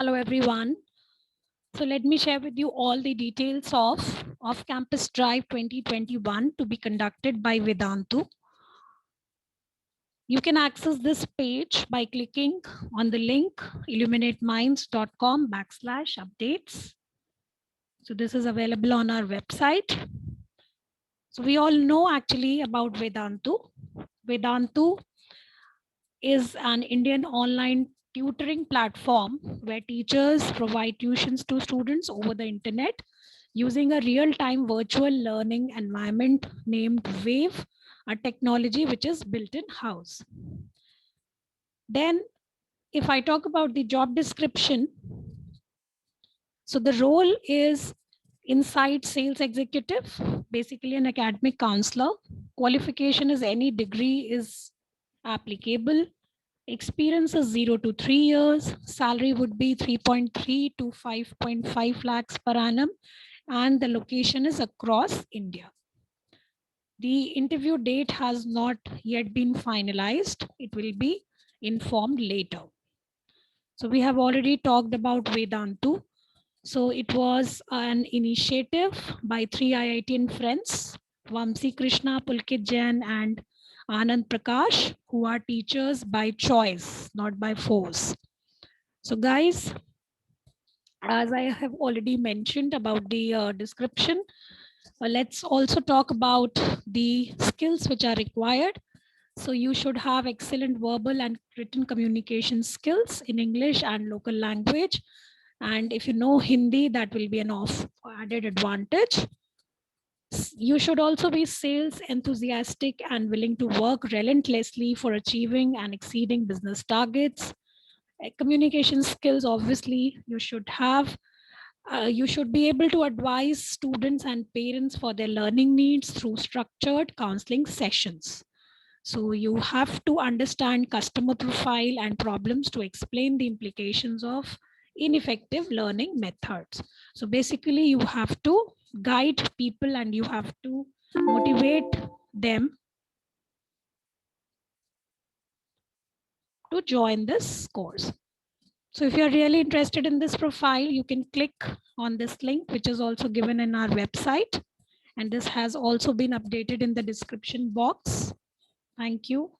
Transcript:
Hello, everyone. So let me share with you all the details of Off-Campus Drive 2021 to be conducted by Vedantu. You can access this page by clicking on the link illuminateminds.com/updates. So this is available on our website. So we all know actually about Vedantu. Vedantu is an Indian online tutoring platform where teachers provide tuitions to students over the internet using a real-time virtual learning environment named Wave, a technology which is built in-house. Then if I talk about the job description, so the role is inside sales executive, basically an academic counselor. Qualification is any degree is applicable. Experience is 0 to 3 years. Salary would be 3.3 to 5.5 lakhs per annum. And the location is across India. The interview date has not yet been finalized. It will be informed later. So we have already talked about Vedantu. So it was an initiative by 3 IITian friends, Vamsi Krishna, Pulkit Jain, and Anand Prakash, who are teachers by choice, not by force. So guys, as I have already mentioned about the description, let's also talk about the skills which are required. So you should have excellent verbal and written communication skills in English and local language. And if you know Hindi, that will be an added advantage. You should also be sales enthusiastic and willing to work relentlessly for achieving and exceeding business targets. Communication skills, obviously, you should have. You should be able to advise students and parents for their learning needs through structured counseling sessions. So you have to understand customer profile and problems to explain the implications of ineffective learning methods. So basically you have to guide people and you have to motivate them to join this course. So if you're really interested in this profile, you can click on this link, which is also given in our website. And this has also been updated in the description box. Thank you.